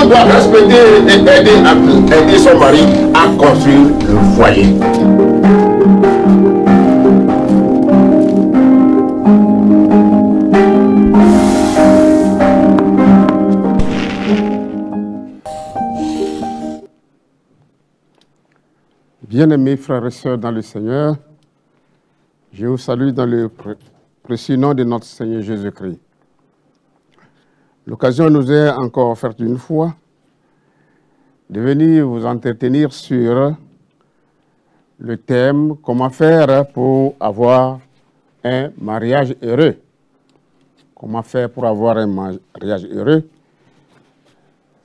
femme doit respecter et aider son mari à construire le foyer. Bien-aimés frères et sœurs dans le Seigneur, je vous salue dans le précieux nom de notre Seigneur Jésus-Christ. L'occasion nous est encore offerte une fois de venir vous entretenir sur le thème « Comment faire pour avoir un mariage heureux ». Comment faire pour avoir un mariage heureux?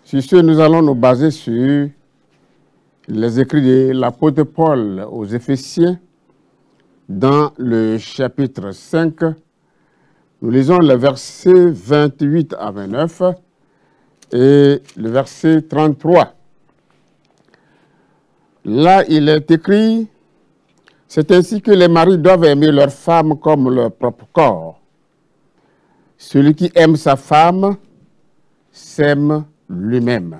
Sur ce, nous allons nous baser sur les écrits de l'apôtre Paul aux Éphésiens, dans le chapitre 5, nous lisons les versets 28 à 29 et le verset 33. Là, il est écrit, « C'est ainsi que les maris doivent aimer leur femme comme leur propre corps. Celui qui aime sa femme s'aime lui-même.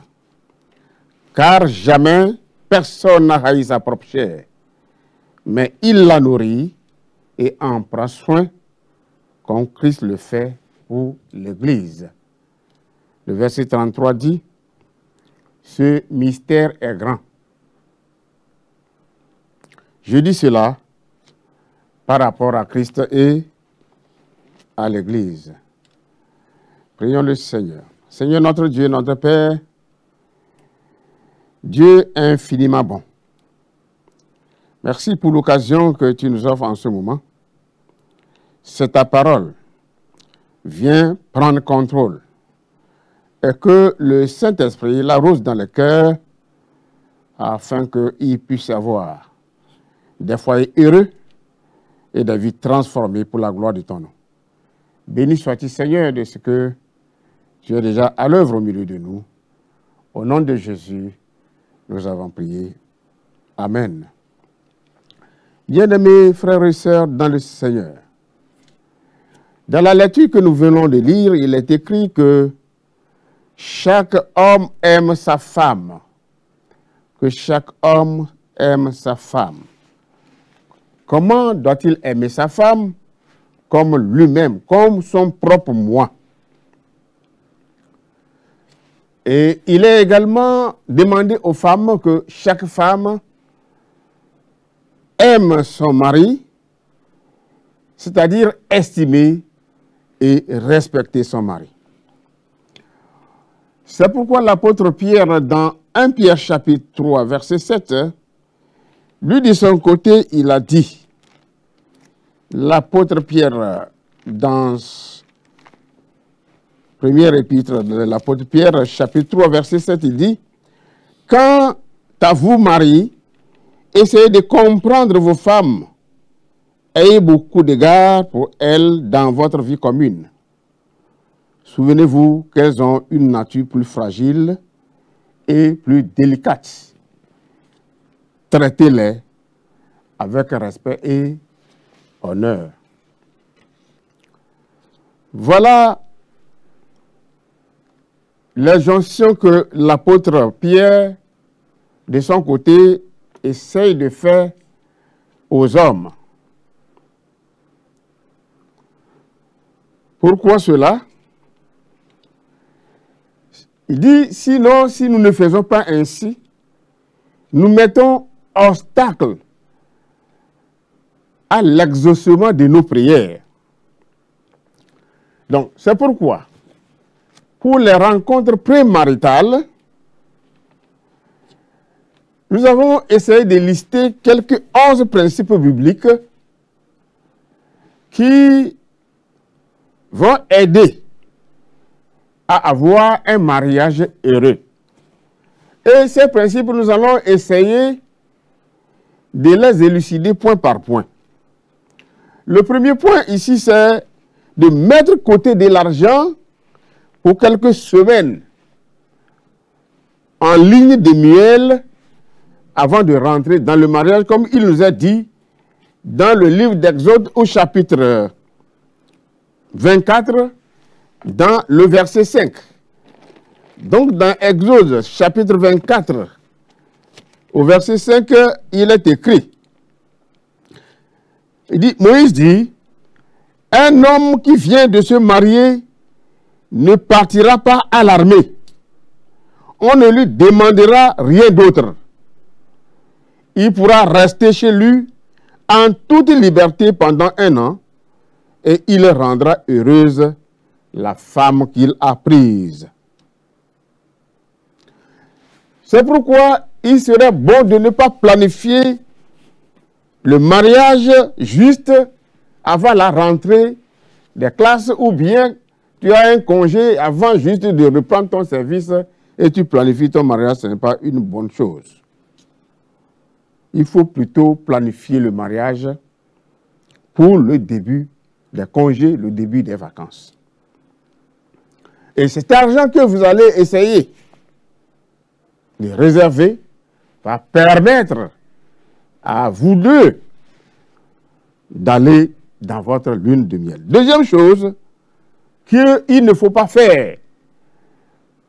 Car jamais personne n'a haï sa propre chair, mais il la nourrit et en prend soin, comme Christ le fait pour l'Église. » Le verset 33 dit, « Ce mystère est grand. Je dis cela par rapport à Christ et à l'Église. » Prions le Seigneur. Seigneur notre Dieu, notre Père, Dieu infiniment bon. Merci pour l'occasion que tu nous offres en ce moment. C'est ta parole. Viens prendre contrôle. Et que le Saint-Esprit l'arrose dans le cœur afin qu'il puisse avoir des foyers heureux et des vies transformées pour la gloire de ton nom. Béni sois-tu, Seigneur, de ce que tu es déjà à l'œuvre au milieu de nous. Au nom de Jésus, nous avons prié. Amen. Bien-aimés frères et sœurs dans le Seigneur, dans la lecture que nous venons de lire, il est écrit que chaque homme aime sa femme. Que chaque homme aime sa femme. Comment doit-il aimer sa femme? Comme lui-même, comme son propre moi. Et il est également demandé aux femmes que chaque femme aime son mari, c'est-à-dire estimer et respecter son mari. C'est pourquoi l'apôtre Pierre, dans 1 Pierre chapitre 3, verset 7, lui de son côté, il a dit, l'apôtre Pierre, dans première épître de l'apôtre Pierre, chapitre 3, verset 7, il dit, « Quant à vous, maris, essayez de comprendre vos femmes. Ayez beaucoup d'égard pour elles dans votre vie commune. Souvenez-vous qu'elles ont une nature plus fragile et plus délicate. Traitez-les avec respect et honneur. » Voilà l'injonction que l'apôtre Pierre, de son côté, essaye de faire aux hommes. Pourquoi cela? Il dit, sinon, si nous ne faisons pas ainsi, nous mettons obstacle à l'exaucement de nos prières. Donc, c'est pourquoi, pour les rencontres prémaritales, nous avons essayé de lister quelques 11 principes bibliques qui vont aider à avoir un mariage heureux. Et ces principes, nous allons essayer de les élucider point par point. Le premier point ici, c'est de mettre de côté de l'argent pour quelques semaines en ligne de miel avant de rentrer dans le mariage, comme il nous a dit dans le livre d'Exode au chapitre 24, dans le verset 5. Donc, dans Exode, chapitre 24, au verset 5, il est écrit, Moïse dit, un homme qui vient de se marier ne partira pas à l'armée. On ne lui demandera rien d'autre. Il pourra rester chez lui en toute liberté pendant 1 an et il rendra heureuse la femme qu'il a prise. C'est pourquoi il serait bon de ne pas planifier le mariage juste avant la rentrée des classes ou bien tu as un congé avant juste de reprendre ton service et tu planifies ton mariage, ce n'est pas une bonne chose. Il faut plutôt planifier le mariage pour le début des congés, le début des vacances. Et cet argent que vous allez essayer de réserver va permettre à vous deux d'aller dans votre lune de miel. Deuxième chose qu'il ne faut pas faire.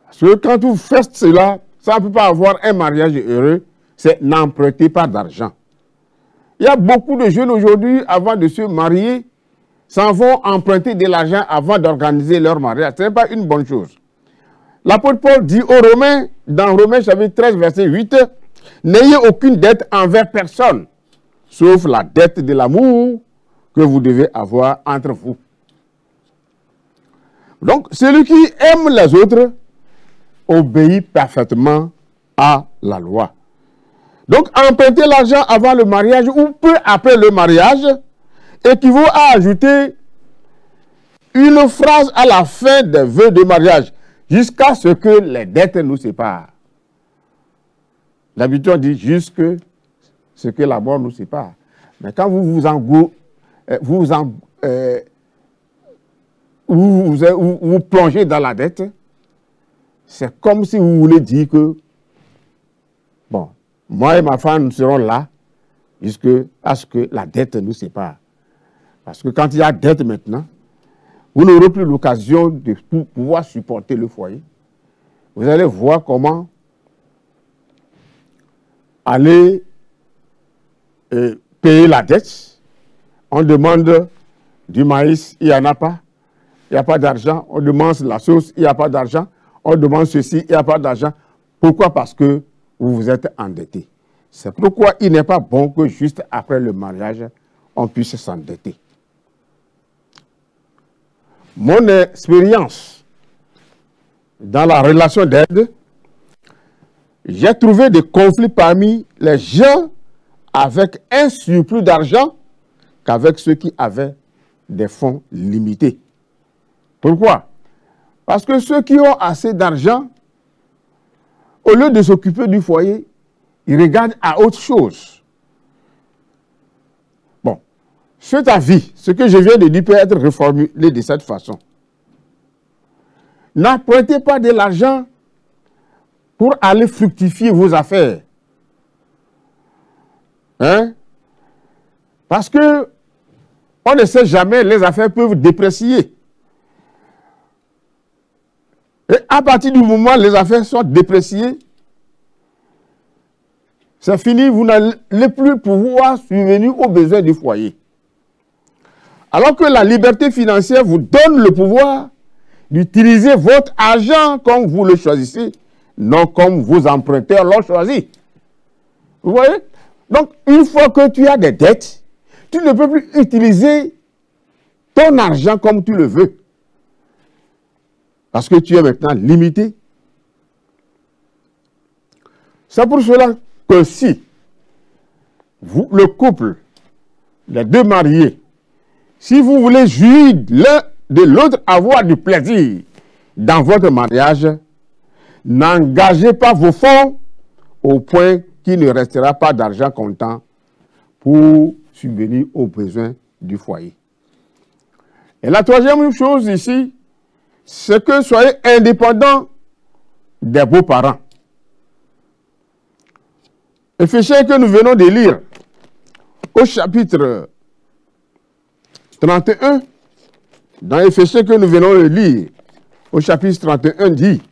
Parce que quand vous faites cela, ça ne peut pas avoir un mariage heureux, c'est n'empruntez pas d'argent. Il y a beaucoup de jeunes aujourd'hui, avant de se marier, s'en vont emprunter de l'argent avant d'organiser leur mariage. Ce n'est pas une bonne chose. L'apôtre Paul dit aux Romains, dans Romains chapitre 13, verset 8, « N'ayez aucune dette envers personne, sauf la dette de l'amour que vous devez avoir entre vous. » Donc, celui qui aime les autres obéit parfaitement à la loi. Donc, emprunter l'argent avant le mariage ou peu après le mariage équivaut à ajouter une phrase à la fin des vœux de mariage jusqu'à ce que les dettes nous séparent. D'habitude, on dit jusqu'à ce que la mort nous sépare. Mais quand vous plongez dans la dette, c'est comme si vous voulez dire que, bon, moi et ma femme, nous serons là jusqu'à ce que la dette nous sépare. Parce que quand il y a dette maintenant, vous n'aurez plus l'occasion de pouvoir supporter le foyer. Vous allez voir comment aller payer la dette. On demande du maïs, il n'y en a pas. Il n'y a pas d'argent. On demande la sauce, il n'y a pas d'argent. On demande ceci, il n'y a pas d'argent. Pourquoi? Parce que vous vous êtes endetté. C'est pourquoi il n'est pas bon que juste après le mariage, on puisse s'endetter. Mon expérience dans la relation d'aide, j'ai trouvé des conflits parmi les gens avec un surplus d'argent qu'avec ceux qui avaient des fonds limités. Pourquoi? Parce que ceux qui ont assez d'argent, au lieu de s'occuper du foyer, ils regardent à autre chose. Bon, cet avis, ce que je viens de dire peut être reformulé de cette façon. N'empruntez pas de l'argent pour aller fructifier vos affaires. Hein? Parce que on ne sait jamais, les affaires peuvent déprécier. Et à partir du moment où les affaires sont dépréciées, c'est fini, vous n'allez plus pouvoir subvenir aux besoins du foyer. Alors que la liberté financière vous donne le pouvoir d'utiliser votre argent comme vous le choisissez, non comme vos emprunteurs l'ont choisi. Vous voyez? Donc, une fois que tu as des dettes, tu ne peux plus utiliser ton argent comme tu le veux. Parce que tu es maintenant limité. C'est pour cela que si vous, le couple, les deux mariés, si vous voulez jouir l'un de l'autre, avoir du plaisir dans votre mariage, n'engagez pas vos fonds au point qu'il ne restera pas d'argent comptant pour subvenir aux besoins du foyer. Et la troisième chose ici, c'est que soyez indépendants des beaux-parents. Éphésiens que nous venons de lire au chapitre 31, dans Éphésiens que nous venons de lire au chapitre 31 dit,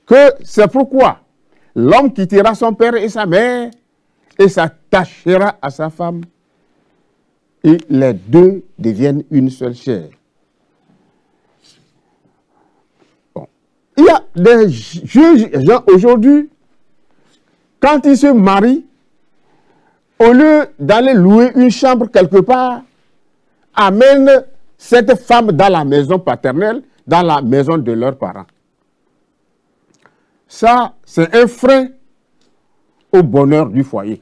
que c'est pourquoi l'homme quittera son père et sa mère et s'attachera à sa femme et les deux deviennent une seule chair. Bon. Il y a des gens aujourd'hui, quand ils se marient, au lieu d'aller louer une chambre quelque part, amènent cette femme dans la maison paternelle, dans la maison de leurs parents. Ça, c'est un frein au bonheur du foyer.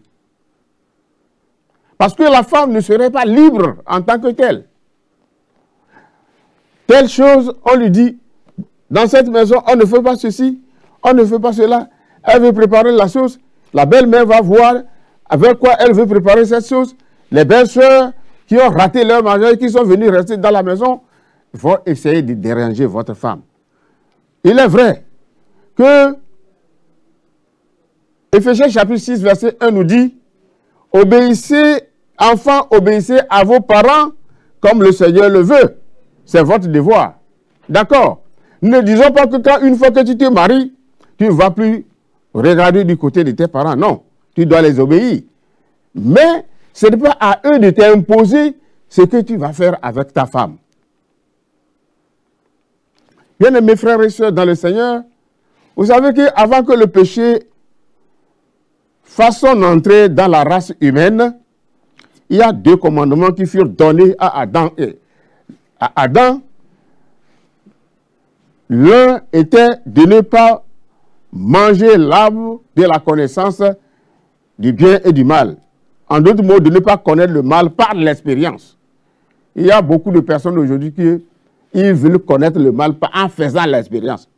Parce que la femme ne serait pas libre en tant que telle. Telle chose, on lui dit, dans cette maison, on ne fait pas ceci, on ne fait pas cela. Elle veut préparer la sauce. La belle-mère va voir avec quoi elle veut préparer cette sauce. Les belles-sœurs qui ont raté leur mariage, qui sont venues rester dans la maison, vont essayer de déranger votre femme. Il est vrai que Éphésiens chapitre 6, verset 1 nous dit, « Obéissez, enfants, obéissez à vos parents comme le Seigneur le veut. » C'est votre devoir. D'accord? Ne disons pas que quand une fois que tu te maries, tu ne vas plus regarder du côté de tes parents. Non, tu dois les obéir. Mais ce n'est pas à eux de t'imposer ce que tu vas faire avec ta femme. Bien-aimés frères et sœurs dans le Seigneur, vous savez qu'avant que le péché fasse son entrée dans la race humaine, il y a deux commandements qui furent donnés à Adam. L'un était de ne pas manger l'arbre de la connaissance du bien et du mal. En d'autres mots, de ne pas connaître le mal par l'expérience. Il y a beaucoup de personnes aujourd'hui qui veulent connaître le mal en faisant l'expérience.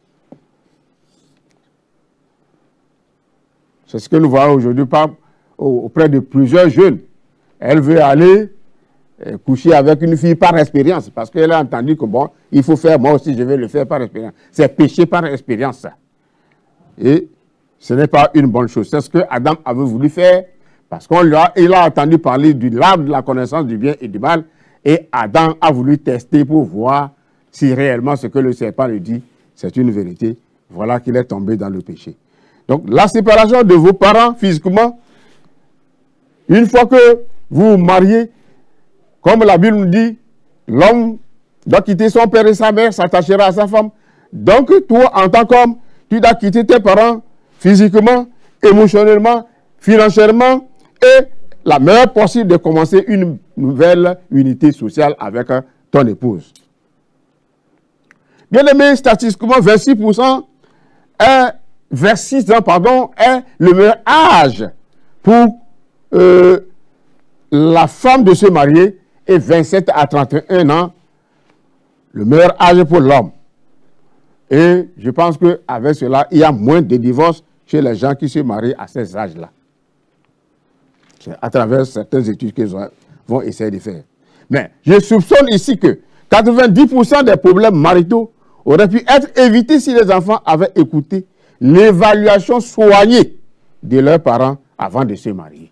C'est ce que nous voyons aujourd'hui auprès de plusieurs jeunes. Elle veut aller coucher avec une fille par expérience, parce qu'elle a entendu que bon, il faut faire, moi aussi je vais le faire par expérience. C'est péché par expérience, ça. Et ce n'est pas une bonne chose. C'est ce que Adam avait voulu faire, parce qu'il a entendu parler de l'arbre de la connaissance du bien et du mal, et Adam a voulu tester pour voir si réellement ce que le serpent lui dit, c'est une vérité. Voilà qu'il est tombé dans le péché. Donc, la séparation de vos parents physiquement, une fois que vous vous mariez, comme la Bible nous dit, l'homme doit quitter son père et sa mère, s'attachera à sa femme. Donc, toi, en tant qu'homme, tu dois quitter tes parents physiquement, émotionnellement, financièrement, et la meilleure possible de commencer une nouvelle unité sociale avec ton épouse. Bien aimé, statistiquement, 26% est le meilleur âge pour la femme de se marier et 27 à 31 ans, le meilleur âge pour l'homme. Et je pense qu'avec cela, il y a moins de divorces chez les gens qui se marient à ces âges-là. C'est à travers certaines études qu'ils vont essayer de faire. Mais je soupçonne ici que 90% des problèmes maritaux auraient pu être évités si les enfants avaient écouté l'évaluation soignée de leurs parents avant de se marier.